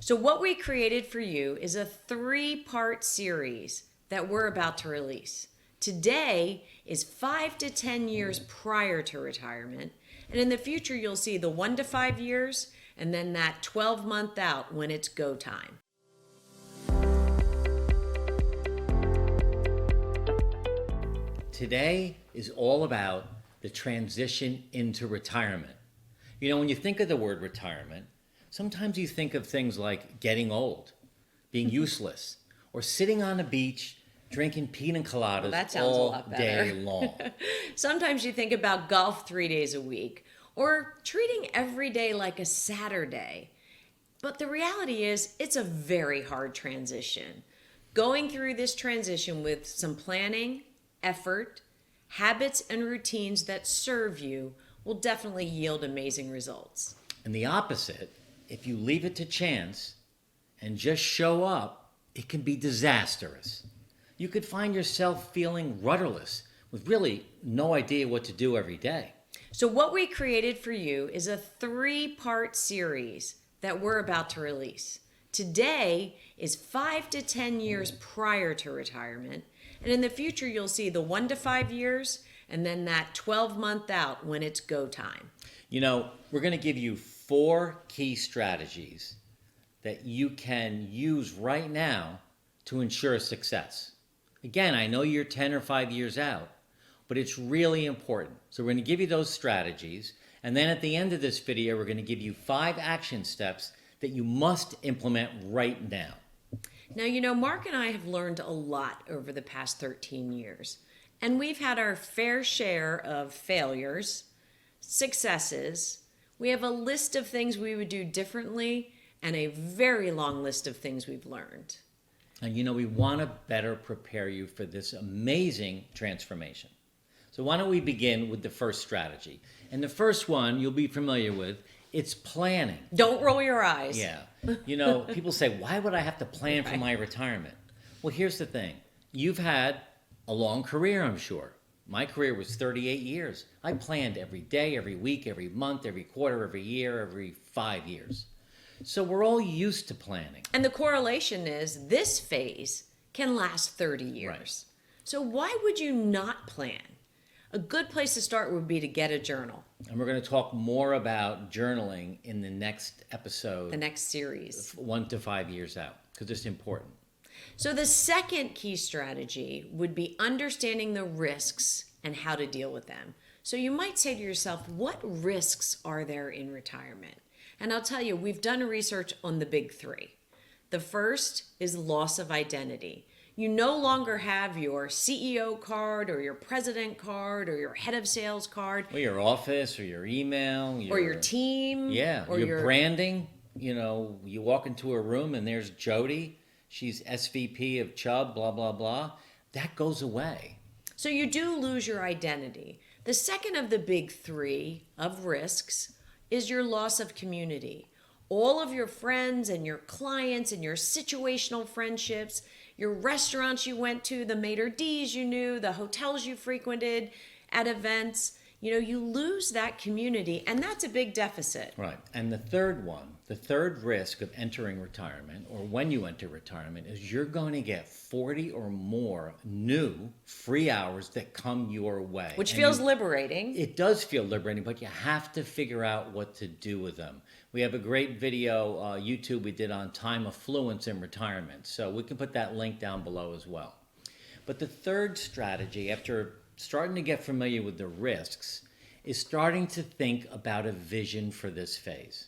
So what we created for you is a 3-part series that we're about to release. Today is 5 to 10 years prior to retirement, and in the future you'll see the 1 to 5 years and then that 12-month out when it's go time. Today is all about the transition into retirement. You know, when you think of the word retirement, sometimes you think of things like getting old, being useless, or sitting on a beach drinking pina coladas all day long. Sometimes you think about golf 3 days a week, or treating every day like a Saturday. But the reality is, it's a very hard transition. Going through this transition with some planning, effort, habits, and routines that serve you will definitely yield amazing results. And the opposite, if you leave it to chance and just show up, it can be disastrous. You could find yourself feeling rudderless with really no idea what to do every day. So what we created for you is a 3-part series that we're about to release. Today is 5 to 10 years prior to retirement, and in the future you'll see the 1 to 5 years and then that 12-month out when it's go time. You know, we're going to give you 4 key strategies that you can use right now to ensure success. Again, I know you're 10 or 5 years out, but it's really important. So we're going to give you those strategies, and then at the end of this video, we're going to give you 5 action steps that you must implement right now. Now, you know, Mark and I have learned a lot over the past 13 years, and we've had our fair share of failures, successes. We have a list of things we would do differently and a very long list of things we've learned. And you know, we want to better prepare you for this amazing transformation. So why don't we begin with the first strategy? And the first one you'll be familiar with, it's planning. Don't roll your eyes. Yeah. You know, people say, why would I have to plan for my retirement? Well, here's the thing. You've had a long career, I'm sure. My career was 38 years. I planned every day, every week, every month, every quarter, every year, every 5 years. So we're all used to planning. And the correlation is this phase can last 30 years. Right. So why would you not plan? A good place to start would be to get a journal. And we're going to talk more about journaling in the next episode. The next series. 1 to 5 years out, because it's important. So the second key strategy would be understanding the risks and how to deal with them. So you might say to yourself, what risks are there in retirement? And I'll tell you, we've done research on the big 3. The first is loss of identity. You no longer have your CEO card or your president card or your head of sales card. Or your office or your email. Or your team. Yeah, or your branding. You know, you walk into a room and there's Jody. She's SVP of Chubb, blah, blah, blah. That goes away. So you do lose your identity. The second of the big 3 of risks is your loss of community. All of your friends and your clients and your situational friendships, your restaurants you went to, the maitre d's you knew, the hotels you frequented at events, you know, you lose that community, and that's a big deficit. Right. And the third one, the third risk of entering retirement, or when you enter retirement, is you're going to get 40 or more new free hours that come your way. Which feels liberating. It does feel liberating, but you have to figure out what to do with them. We have a great video, YouTube we did on time affluence in retirement. So we can put that link down below as well. But the third strategy, after starting to get familiar with the risks, is starting to think about a vision for this phase.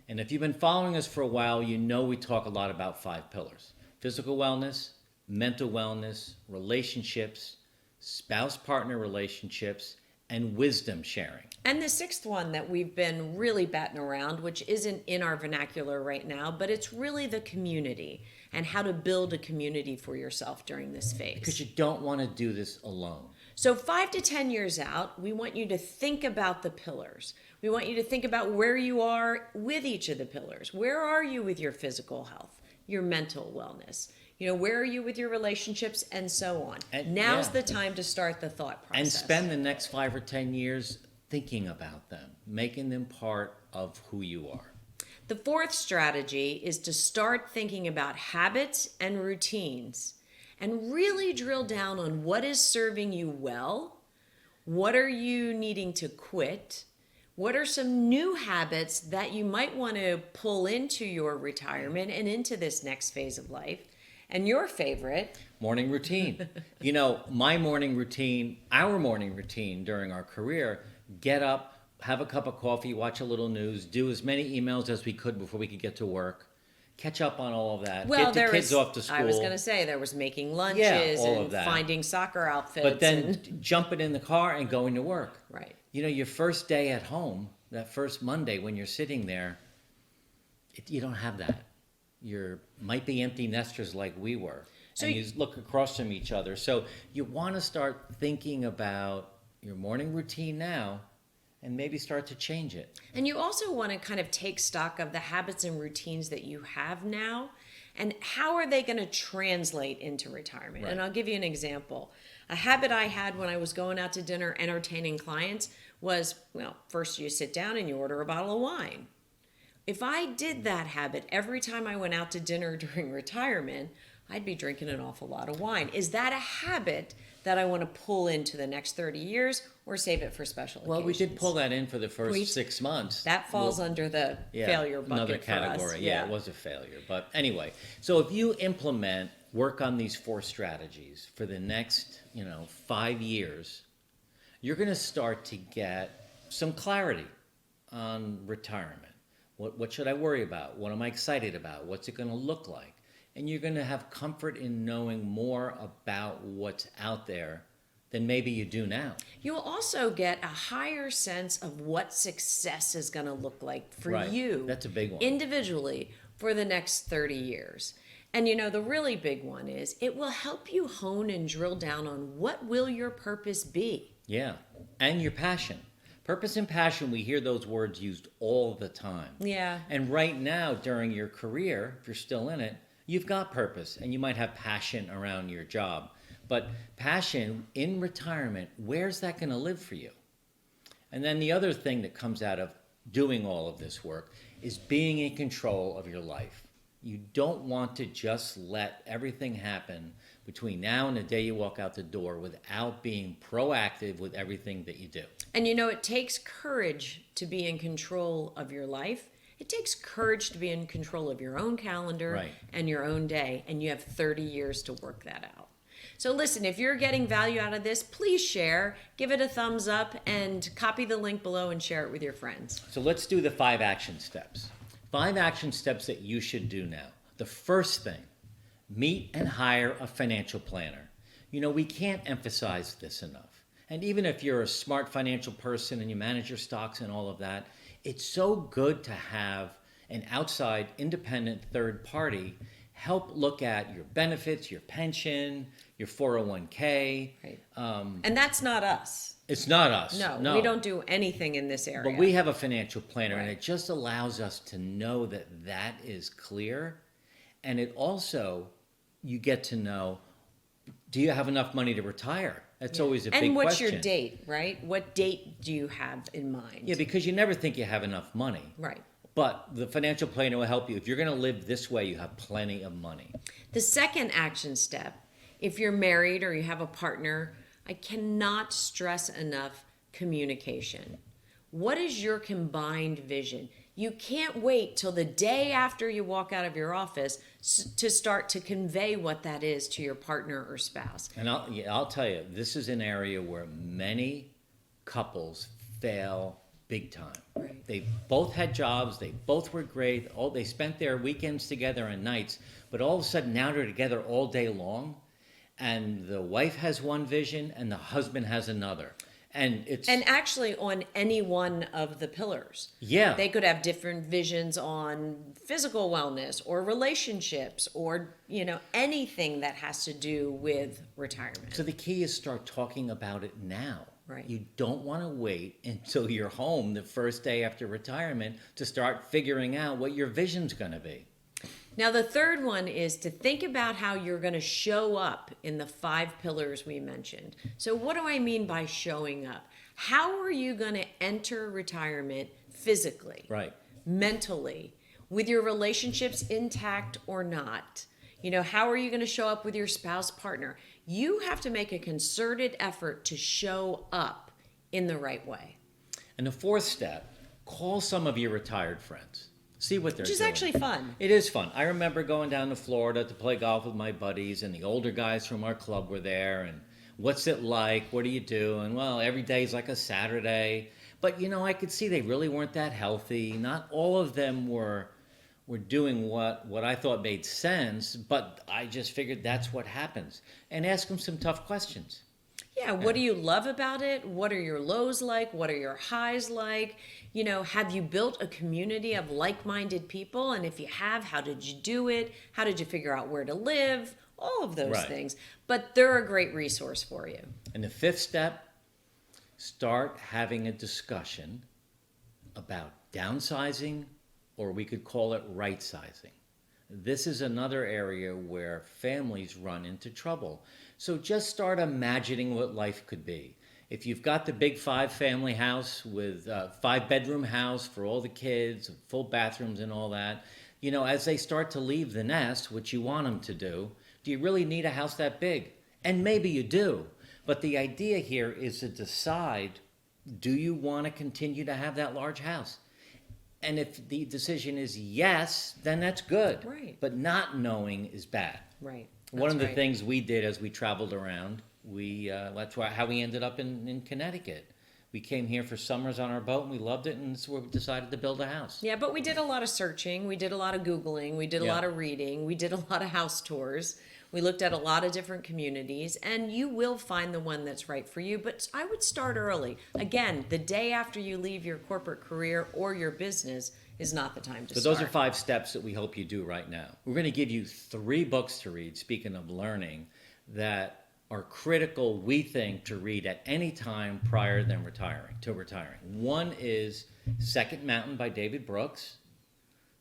And if you've been following us for a while, you know we talk a lot about 5 pillars: physical wellness, mental wellness, relationships, spouse-partner relationships, and wisdom sharing. And the 6th one that we've been really batting around, which isn't in our vernacular right now, but it's really the community and how to build a community for yourself during this phase. Because you don't want to do this alone. So 5 to 10 years out, we want you to think about the pillars. We want you to think about where you are with each of the pillars. Where are you with your physical health, your mental wellness? You know, where are you with your relationships, and so on. And now's the time to start the thought process. And spend the next 5 or 10 years thinking about them, making them part of who you are. The fourth strategy is to start thinking about habits and routines and really drill down on what is serving you well, what are you needing to quit, what are some new habits that you might want to pull into your retirement and into this next phase of life, and your favorite, morning routine. You know, my morning routine, our morning routine during our career, get up, have a cup of coffee, watch a little news, do as many emails as we could before we could get to work, catch up on all of that, well, get the kids off to school. I was going to say there was making lunches all and of that. finding soccer outfits. But then jumping in the car and going to work. Right. You know, your first day at home, that first Monday when you're sitting there, you don't have that. You might be empty nesters like we were. So and you look across from each other. So you want to start thinking about your morning routine now and maybe start to change it. And you also want to kind of take stock of the habits and routines that you have now and how are they going to translate into retirement. Right. And I'll give you an example. A habit I had when I was going out to dinner entertaining clients was, well, first you sit down and you order a bottle of wine. If I did that habit every time I went out to dinner during retirement, I'd be drinking an awful lot of wine. Is that a habit that I want to pull into the next 30 years or save it for special occasions? Well, we did pull that in for the first 6 months. That falls under the failure bucket another category. for us. Yeah, it was a failure. But anyway, so if you work on these 4 strategies for the next, 5 years, you're going to start to get some clarity on retirement. What should I worry about? What am I excited about? What's it going to look like? And you're going to have comfort in knowing more about what's out there than maybe you do now. You'll also get a higher sense of what success is going to look like for Right. you. That's a big one. Individually for the next 30 years. And the really big one is it will help you hone and drill down on what will your purpose be. Yeah, and your passion. Purpose and passion, we hear those words used all the time. Yeah. And right now, during your career, if you're still in it, you've got purpose and you might have passion around your job. But passion in retirement, where's that going to live for you? And then the other thing that comes out of doing all of this work is being in control of your life. You don't want to just let everything happen between now and the day you walk out the door without being proactive with everything that you do. And it takes courage to be in control of your life. It takes courage to be in control of your own calendar Right. and your own day, and you have 30 years to work that out. So listen, if you're getting value out of this, please share, give it a thumbs up, and copy the link below and share it with your friends. So let's do the 5 action steps. 5 action steps that you should do now. The first thing, meet and hire a financial planner. We can't emphasize this enough. And even if you're a smart financial person and you manage your stocks and all of that, it's so good to have an outside independent third party help look at your benefits, your pension, your 401k. Right. And that's not us. It's not us. No, we don't do anything in this area. But we have a financial planner, Right. and it just allows us to know that that is clear. And it also, you get to know, do you have enough money to retire? That's always a big question. And what's your date, right? What date do you have in mind? Yeah, because you never think you have enough money. Right. But the financial planner will help you. If you're going to live this way, you have plenty of money. The second action step, if you're married or you have a partner, I cannot stress enough communication. What is your combined vision? You can't wait till the day after you walk out of your office to start to convey what that is to your partner or spouse. And I'll tell you, this is an area where many couples fail big time. Right. They both had jobs, they both were great, they spent their weekends together and nights, but all of a sudden now they're together all day long, and the wife has one vision and the husband has another. And actually on any one of the pillars. Yeah. They could have different visions on physical wellness or relationships or, anything that has to do with retirement. So the key is start talking about it now. Right. You don't want to wait until you're home the first day after retirement to start figuring out what your vision's going to be. Now, the third one is to think about how you're going to show up in the 5 pillars we mentioned. So what do I mean by showing up? How are you going to enter retirement physically, Right. mentally? with your relationships intact or not. You know, how are you going to show up with your spouse, partner? You have to make a concerted effort to show up in the right way. And the fourth step, call some of your retired friends. See what they're doing. Which is actually fun. It is fun. I remember going down to Florida to play golf with my buddies, and the older guys from our club were there. And what's it like? What do you do? And well, every day is like a Saturday. But you know, I could see they really weren't that healthy. Not all of them were doing what I thought made sense, but I just figured that's what happens. And ask them some tough questions. Yeah, what do you love about it? What are your lows like? What are your highs like? You know, have you built a community of like-minded people? And if you have, how did you do it? How did you figure out where to live? All of those things. But they're a great resource for you. And the fifth step, start having a discussion about downsizing, or we could call it right-sizing. This is another area where families run into trouble. So just start imagining what life could be. If you've got the big 5-family house with a 5-bedroom house for all the kids, full bathrooms and all that, you know, as they start to leave the nest, which you want them to do you really need a house that big? And maybe you do. But the idea here is to decide, do you want to continue to have that large house? And if the decision is yes, then that's good. Right. But not knowing is bad. Right. One of the things we did as we traveled around, that's how we ended up in Connecticut. We came here for summers on our boat, and we loved it, and that's where we decided to build a house. Yeah, but we did a lot of searching. We did a lot of Googling. We did a lot of reading. We did a lot of house tours. We looked at a lot of different communities, and you will find the one that's right for you. But I would start early. Again, the day after you leave your corporate career or your business is not the time to start. So those are 5 steps that we hope you do right now. We're going to give you 3 books to read, speaking of learning, that are critical, we think, to read at any time prior than retiring. One is Second Mountain by David Brooks.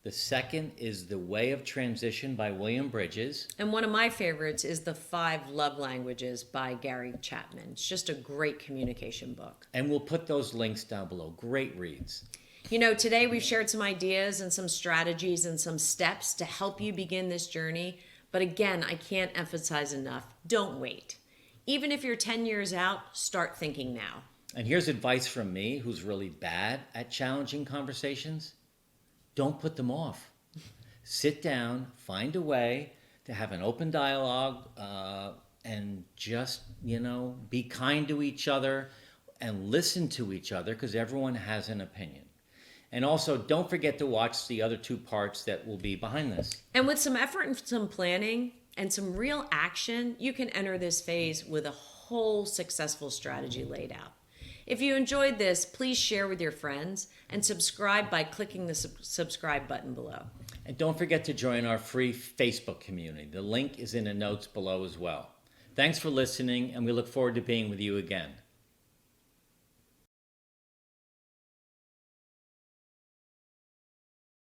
The second is The Way of Transition by William Bridges. And one of my favorites is The 5 Love Languages by Gary Chapman. It's just a great communication book. And we'll put those links down below. Great reads. You know, today we've shared some ideas and some strategies and some steps to help you begin this journey. But again, I can't emphasize enough, don't wait. Even if you're 10 years out, start thinking now. And here's advice from me, who's really bad at challenging conversations. Don't put them off. Sit down, find a way to have an open dialogue, and just, be kind to each other and listen to each other, because everyone has an opinion. And also, don't forget to watch the other 2 parts that will be behind this. And with some effort and some planning and some real action, you can enter this phase with a whole successful strategy laid out. If you enjoyed this, please share with your friends and subscribe by clicking the subscribe button below. And don't forget to join our free Facebook community. The link is in the notes below as well. Thanks for listening, and we look forward to being with you again.